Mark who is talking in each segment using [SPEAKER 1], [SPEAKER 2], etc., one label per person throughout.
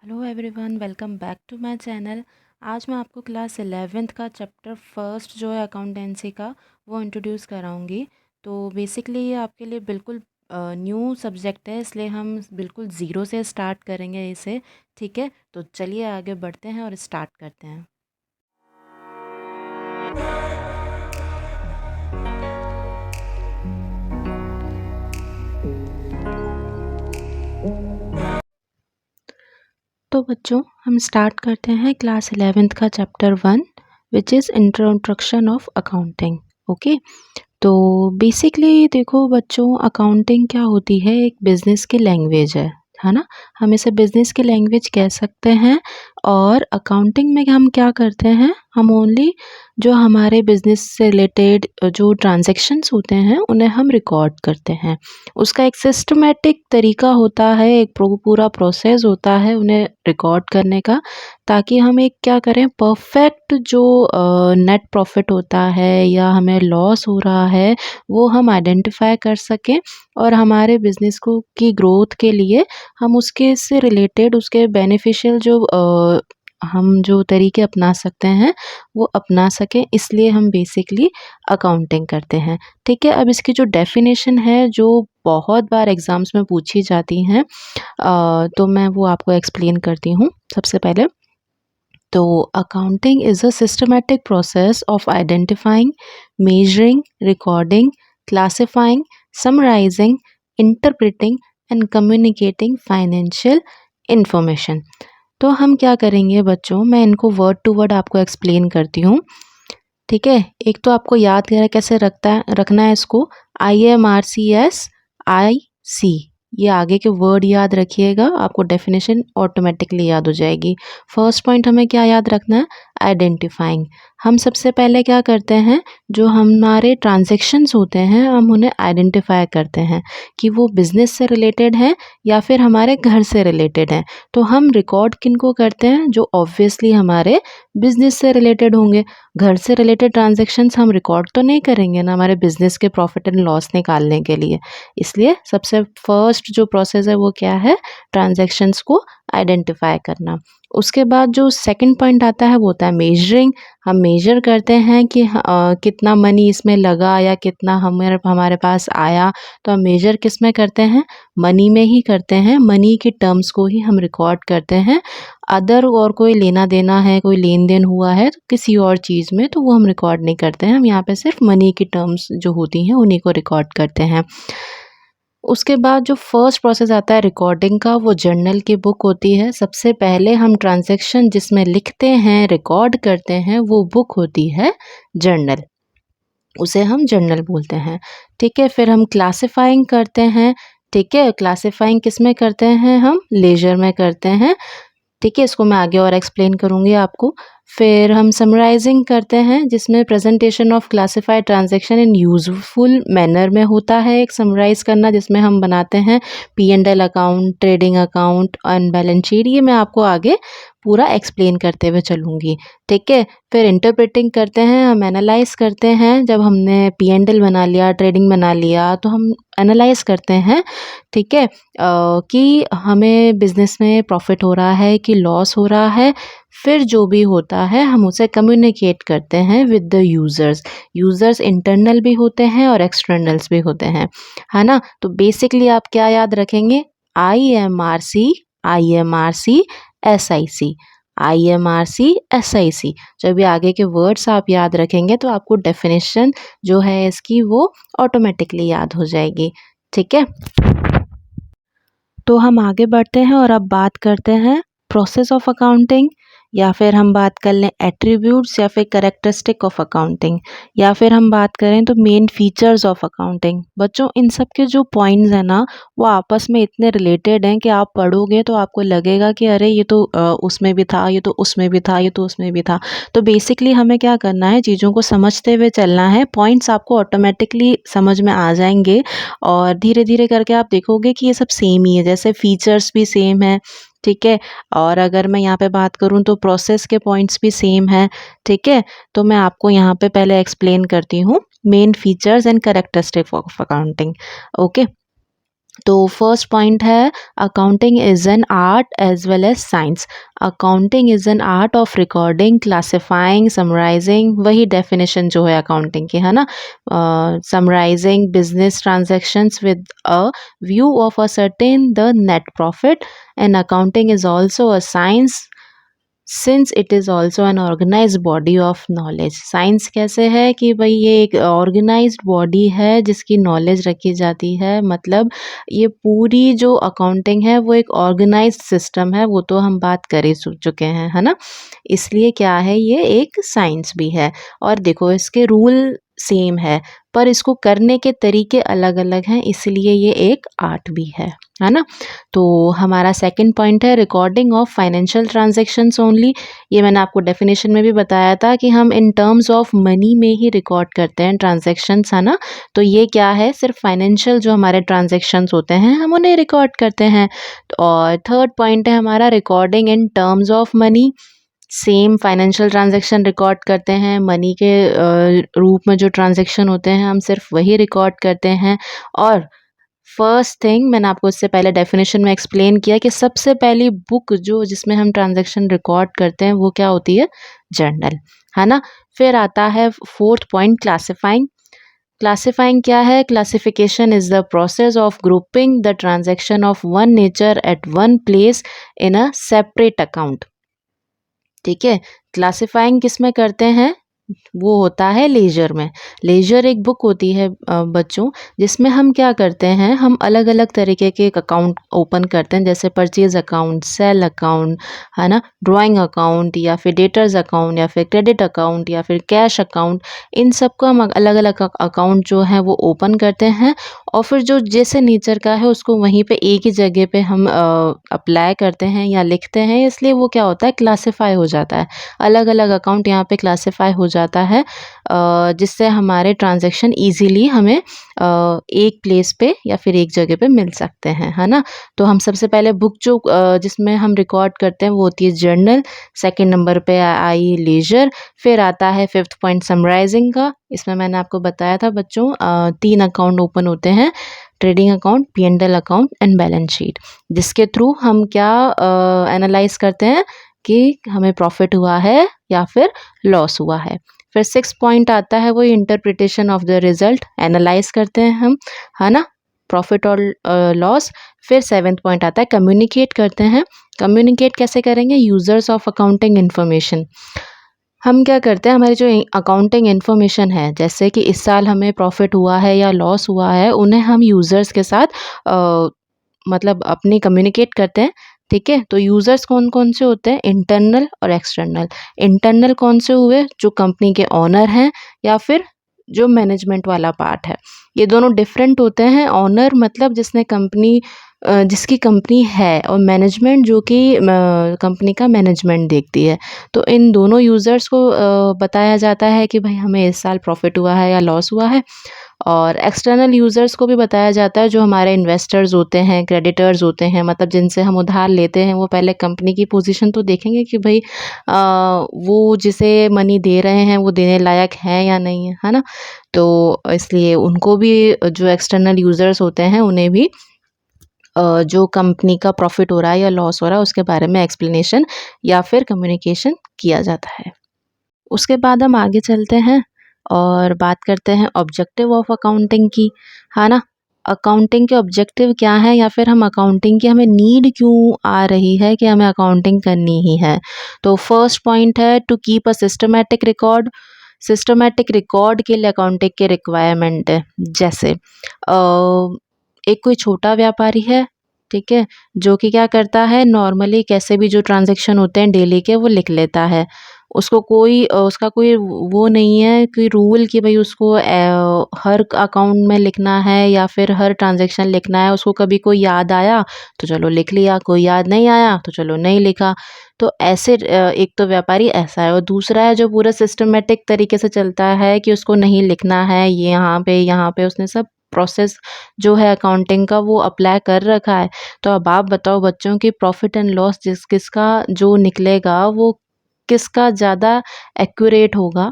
[SPEAKER 1] Hello everyone, welcome back to my channel. आज मैं आपको क्लास 11th का चैप्टर फर्स्ट जो है अकाउंटेंसी का वो इंट्रोड्यूस कराऊंगी। तो बेसिकली ये आपके लिए बिल्कुल न्यू सब्जेक्ट है, इसलिए हम बिल्कुल ज़ीरो से स्टार्ट करेंगे इसे। ठीक है, तो चलिए आगे बढ़ते हैं और स्टार्ट करते हैं। तो बच्चों, हम स्टार्ट करते हैं क्लास 11th का chapter 1, which is introduction of accounting. Okay, तो बेसिकली देखो बच्चों, अकाउंटिंग क्या होती है, एक बिजनेस की लैंग्वेज है ना। हम इसे बिजनेस की लैंग्वेज कह सकते हैं। और अकाउंटिंग में हम क्या करते हैं, हम ओनली जो हमारे बिजनेस से रिलेटेड जो ट्रांजैक्शंस होते हैं उन्हें हम रिकॉर्ड करते हैं। उसका एक सिस्टमेटिक तरीका होता है, एक पूरा प्रोसेस होता है उन्हें रिकॉर्ड करने का, ताकि हम एक क्या करें, परफेक्ट जो नेट प्रॉफिट होता है या हमें लॉस हो रहा है वो हम आइडेंटिफाई कर सकें, और हमारे बिजनेस को की ग्रोथ के लिए हम उसके से रिलेटेड उसके बेनिफिशियल जो हम जो तरीके अपना सकते हैं वो अपना सकें, इसलिए हम बेसिकली अकाउंटिंग करते हैं। ठीक है, अब इसकी जो डेफिनेशन है जो बहुत बार एग्जाम्स में पूछी जाती हैं, तो मैं वो आपको एक्सप्लेन करती हूँ सबसे पहले। तो accounting is a systematic process of identifying, measuring, recording, classifying, summarising, interpreting and communicating financial information. तो हम क्या करेंगे बच्चों, मैं इनको वर्ड टू वर्ड आपको एक्सप्लेन करती हूँ। ठीक है, एक तो आपको याद कैसे रखना है इसको, IMRCS, ये आगे के वर्ड याद रखिएगा, आपको डेफिनेशन ऑटोमेटिकली याद हो जाएगी। फर्स्ट पॉइंट हमें क्या याद रखना है, आइडेंटिफाइंग। हम सबसे पहले क्या करते हैं, जो हमारे ट्रांजैक्शंस होते हैं हम उन्हें आइडेंटिफाई करते हैं कि वो बिजनेस से रिलेटेड हैं या फिर हमारे घर से रिलेटेड हैं। तो हम रिकॉर्ड किनको करते हैं, जो ऑब्वियसली हमारे बिजनेस से रिलेटेड होंगे। घर से रिलेटेड ट्रांजैक्शंस हम रिकॉर्ड तो नहीं करेंगे ना हमारे बिजनेस के प्रॉफिट एंड लॉस निकालने के लिए। इसलिए सबसे फर्स्ट जो प्रोसेस है वो क्या है, ट्रांजैक्शंस को आइडेंटिफाई करना। उसके बाद जो सेकंड पॉइंट आता है वो होता है मेजरिंग। हम मेजर करते हैं कि कितना मनी इसमें लगा या कितना हमारे पास आया। तो हम मेजर किस में करते हैं, मनी में ही करते हैं, मनी की टर्म्स को ही हम रिकॉर्ड करते हैं। अदर और कोई लेना देना है, कोई लेन देन हुआ है तो किसी और चीज़ में, तो वो हम रिकॉर्ड नहीं करते हैं। हम यहाँ पे सिर्फ मनी की टर्म्स जो होती हैं उन्हीं को रिकॉर्ड करते हैं। उसके बाद जो फर्स्ट प्रोसेस आता है रिकॉर्डिंग का, वो जर्नल की बुक होती है। सबसे पहले हम ट्रांजैक्शन जिसमें लिखते हैं, रिकॉर्ड करते हैं, वो बुक होती है जर्नल, उसे हम जर्नल बोलते हैं। ठीक है, फिर हम क्लासिफाइंग करते हैं। ठीक है, क्लासिफाइंग किस में करते हैं, हम लेजर में करते हैं। ठीक है, इसको मैं आगे और एक्सप्लेन करूँगी आपको। फिर हम समराइजिंग करते हैं, जिसमें presentation of classified transaction in useful manner में होता है, एक समराइज करना, जिसमें हम बनाते हैं P&L account, trading account and balance sheet. ये मैं आपको आगे पूरा एक्सप्लेन करते हुए चलूँगी। ठीक है, फिर इंटरप्रेटिंग करते हैं, हम एनालाइज करते हैं। जब हमने P&L बना लिया, ट्रेडिंग बना लिया, तो हम एनालाइज करते हैं। ठीक है, कि हमें बिजनेस में प्रॉफिट हो रहा है कि लॉस हो रहा है। फिर जो भी होता है हम उसे कम्युनिकेट करते हैं with the users. Users internal भी होते हैं और एक्सटर्नल्स भी होते हैं, है ना। तो बेसिकली आप क्या याद रखेंगे, IMRC, IMRC, SIC, IMRC, SIC। जब ये आगे के वर्ड्स आप याद रखेंगे तो आपको डेफिनेशन जो है इसकी वो ऑटोमेटिकली याद हो जाएगी। ठीक है, तो हम आगे बढ़ते हैं और अब बात करते हैं प्रोसेस ऑफ अकाउंटिंग, या फिर हम बात कर लें एट्रीब्यूट्स, या फिर कैरेक्टरिस्टिक ऑफ अकाउंटिंग, या फिर हम बात करें तो मेन फीचर्स ऑफ अकाउंटिंग। बच्चों, इन सब के जो पॉइंट्स हैं ना वो आपस में इतने रिलेटेड हैं कि आप पढ़ोगे तो आपको लगेगा कि अरे ये तो उसमें भी था, ये तो उसमें भी था, ये तो उसमें भी था। तो बेसिकली हमें क्या करना है, चीज़ों को समझते हुए चलना है। पॉइंट्स आपको ऑटोमेटिकली समझ में आ जाएंगे और धीरे धीरे करके आप देखोगे कि ये सब सेम ही है, जैसे फीचर्स भी सेम है। ठीक है, और अगर मैं यहाँ पे बात करूँ तो प्रोसेस के पॉइंट्स भी सेम है। ठीक है, तो मैं आपको यहाँ पे पहले एक्सप्लेन करती हूँ main features and characteristic of accounting. Okay, तो फर्स्ट पॉइंट है accounting is an art as well as science. Accounting is an art of recording, classifying, summarising, वही डेफिनेशन जो है अकाउंटिंग की, है ना। Summarising business transactions with a view of ascertain the net profit. And accounting is also a science since it is also an organised body of knowledge. Science कैसे है कि भाई ये एक ऑर्गेनाइज्ड बॉडी है जिसकी नॉलेज रखी जाती है, मतलब ये पूरी जो अकाउंटिंग है वो एक ऑर्गेनाइज्ड सिस्टम है, वो तो हम बात कर ही चुके हैं, है ना। इसलिए क्या है, ये एक साइंस भी है। और देखो इसके रूल सेम है पर इसको करने के तरीके अलग अलग हैं, इसलिए ये एक आर्ट भी है ना। तो हमारा सेकंड पॉइंट है recording of financial transactions only. ये मैंने आपको डेफिनेशन में भी बताया था कि हम इन टर्म्स ऑफ मनी में ही रिकॉर्ड करते हैं ट्रांजैक्शंस, है ना। तो ये क्या है, सिर्फ फाइनेंशियल जो हमारे ट्रांजैक्शंस होते हैं हम उन्हें रिकॉर्ड करते हैं। और थर्ड पॉइंट है हमारा recording in terms of money. Same financial transaction record करते हैं, मनी के रूप में जो ट्रांजैक्शन होते हैं हम सिर्फ वही रिकॉर्ड करते हैं। और फर्स्ट थिंग मैंने आपको इससे पहले डेफिनेशन में एक्सप्लेन किया कि सबसे पहली बुक जो जिसमें हम ट्रांजैक्शन रिकॉर्ड करते हैं वो क्या होती है, जर्नल, है ना। फिर आता है फोर्थ पॉइंट क्लासिफाइंग। क्लासिफाइंग क्या है, classification is the process of grouping the transaction of one nature eight one place in a separate account. ठीक है, क्लासिफाइंग किस में करते हैं, वो होता है लेजर में। लेजर एक बुक होती है बच्चों, जिसमें हम क्या करते हैं, हम अलग अलग तरीके के अकाउंट ओपन करते हैं, जैसे परचेज अकाउंट, सेल अकाउंट, है ना, ड्राइंग अकाउंट या फिर डेटर्स अकाउंट या फिर क्रेडिट अकाउंट या फिर कैश अकाउंट। इन सबको हम अलग अलग अकाउंट जो है वो ओपन करते हैं और फिर जो जैसे नेचर का है उसको वहीं पे एक ही जगह पे हम अप्लाई करते हैं या लिखते हैं, इसलिए वो क्या होता है, क्लासिफाई हो जाता है। अलग अलग अकाउंट यहाँ पे क्लासिफाई हो जाता है जिससे हमारे ट्रांजैक्शन इजीली हमें एक प्लेस पे या फिर एक जगह पे मिल सकते हैं, है ना। तो हम सबसे पहले बुक जो जिसमें हम रिकॉर्ड करते हैं वो होती है जर्नल। सेकंड नंबर पे आई लेजर। फिर आता है फिफ्थ पॉइंट समराइजिंग का। इसमें मैंने आपको बताया था बच्चों तीन अकाउंट ओपन होते हैं, trading account, P&L account and balance sheet, जिसके थ्रू हम क्या एनालाइज करते हैं कि हमें प्रॉफिट हुआ है या फिर लॉस हुआ है। फिर सिक्स पॉइंट आता है वो interpretation of the result, analyse करते हैं हम, है ना, प्रॉफिट और लॉस। फिर सेवेंथ पॉइंट आता है कम्युनिकेट करते हैं। कम्युनिकेट कैसे करेंगे, यूजर्स ऑफ अकाउंटिंग इन्फॉर्मेशन। हम क्या करते हैं, हमारी जो अकाउंटिंग इन्फॉर्मेशन है, जैसे कि इस साल हमें प्रॉफिट हुआ है या लॉस हुआ है, उन्हें हम यूज़र्स के साथ मतलब अपनी कम्युनिकेट करते हैं। ठीक है, तो यूज़र्स कौन कौन से होते हैं, इंटरनल और एक्सटर्नल। इंटरनल कौन से हुए, जो कंपनी के ओनर हैं या फिर जो मैनेजमेंट वाला पार्ट है। ये दोनों डिफरेंट होते हैं। ओनर मतलब जिसने कंपनी जिसकी कंपनी है, और मैनेजमेंट जो कि कंपनी का मैनेजमेंट देखती है। तो इन दोनों यूज़र्स को बताया जाता है कि भाई हमें इस साल प्रॉफिट हुआ है या लॉस हुआ है। और एक्सटर्नल यूज़र्स को भी बताया जाता है, जो हमारे इन्वेस्टर्स होते हैं, क्रेडिटर्स होते हैं, मतलब जिनसे हम उधार लेते हैं, वो पहले कंपनी की पोजीशन तो देखेंगे कि भाई वो जिसे मनी दे रहे हैं वो देने लायक है या नहीं है, है ना। तो इसलिए उनको भी, जो एक्सटर्नल यूज़र्स होते हैं उन्हें भी जो कंपनी का प्रॉफिट हो रहा है या लॉस हो रहा है उसके बारे में एक्सप्लेनेशन या फिर कम्युनिकेशन किया जाता है। उसके बाद हम आगे चलते हैं और बात करते हैं ऑब्जेक्टिव ऑफ अकाउंटिंग की, है ना। अकाउंटिंग के ऑब्जेक्टिव क्या है, या फिर हम अकाउंटिंग की हमें नीड क्यों आ रही है कि हमें अकाउंटिंग करनी ही है। तो फर्स्ट पॉइंट है to keep a systematic record. Systematic record के लिए अकाउंटिंग के रिक्वायरमेंट है, जैसे एक कोई छोटा व्यापारी है, ठीक है, जो कि क्या करता है, नॉर्मली कैसे भी जो ट्रांजैक्शन होते हैं डेली के वो लिख लेता है। उसको कोई उसका कोई वो नहीं है कि रूल कि भाई उसको हर अकाउंट में लिखना है या फिर हर ट्रांजैक्शन लिखना है। उसको कभी कोई याद आया तो चलो लिख लिया, कोई याद नहीं आया तो चलो नहीं लिखा। तो ऐसे एक तो व्यापारी ऐसा है, और दूसरा है जो पूरा सिस्टमेटिक तरीके से चलता है कि उसको नहीं लिखना है, ये यहाँ पे उसने सब प्रोसेस जो है अकाउंटिंग का वो अप्लाई कर रखा है। तो अब आप बताओ बच्चों कि प्रॉफिट एंड लॉस जिस किसका जो निकलेगा वो किसका ज़्यादा एक्यूरेट होगा।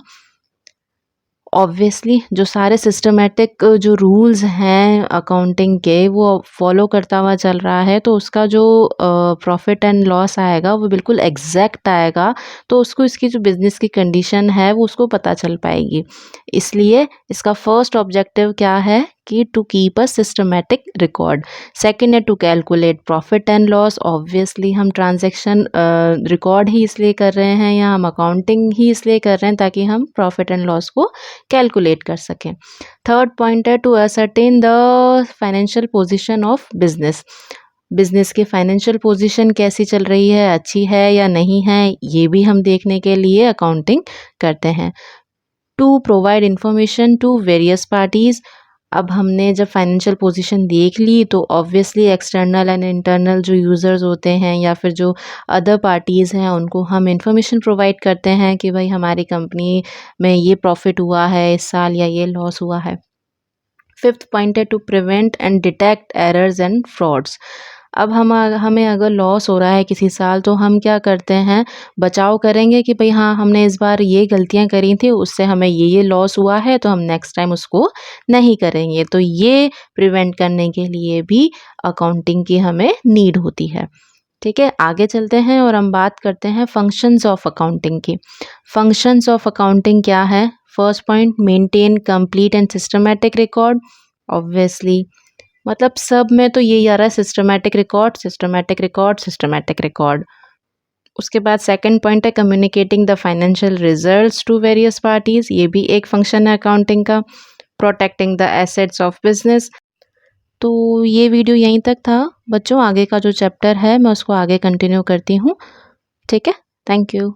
[SPEAKER 1] ऑब्वियसली जो सारे सिस्टमैटिक जो रूल्स हैं अकाउंटिंग के वो फॉलो करता हुआ चल रहा है, तो उसका जो प्रॉफिट एंड लॉस आएगा वो बिल्कुल एग्जैक्ट आएगा। तो उसको इसकी जो बिजनेस की कंडीशन है वो उसको पता चल पाएगी। इसलिए इसका फर्स्ट ऑब्जेक्टिव क्या है कि to keep a systematic record. Second है to calculate profit and loss. Obviously हम ट्रांजैक्शन रिकॉर्ड ही इसलिए कर रहे हैं या हम अकाउंटिंग ही इसलिए कर रहे हैं ताकि हम प्रॉफिट एंड लॉस को कैलकुलेट कर सकें। थर्ड पॉइंट है to ascertain the financial position of business. Business की फाइनेंशियल पोजीशन कैसी चल रही है, अच्छी है या नहीं है, ये भी हम देखने के लिए अकाउंटिंग करते हैं। To provide information to various parties. अब हमने जब फाइनेंशियल पोजीशन देख ली तो ऑब्वियसली एक्सटर्नल एंड इंटरनल जो यूज़र्स होते हैं या फिर जो अदर पार्टीज़ हैं उनको हम इंफॉर्मेशन प्रोवाइड करते हैं कि भाई हमारी कंपनी में ये प्रॉफिट हुआ है इस साल या ये लॉस हुआ है। फिफ्थ पॉइंट है to prevent and detect errors and frauds. अब हमें अगर लॉस हो रहा है किसी साल तो हम क्या करते हैं, बचाव करेंगे कि भाई हाँ हमने इस बार ये गलतियां करी थी उससे हमें ये लॉस हुआ है तो हम नेक्स्ट टाइम उसको नहीं करेंगे। तो ये प्रिवेंट करने के लिए भी अकाउंटिंग की हमें नीड होती है। ठीक है, आगे चलते हैं और हम बात करते हैं फंक्शंस ऑफ अकाउंटिंग की। फंक्शंस ऑफ अकाउंटिंग क्या है? First point, maintain complete and systematic record. Obviously मतलब सब में तो यही आ रहा है, systematic record systematic record systematic record. उसके बाद सेकंड पॉइंट है communicating the financial results to various parties. ये भी एक फंक्शन है अकाउंटिंग का। Protecting the assets of business. तो ये वीडियो यहीं तक था बच्चों, आगे का जो चैप्टर है मैं उसको आगे कंटिन्यू करती हूँ। ठीक है, थैंक यू।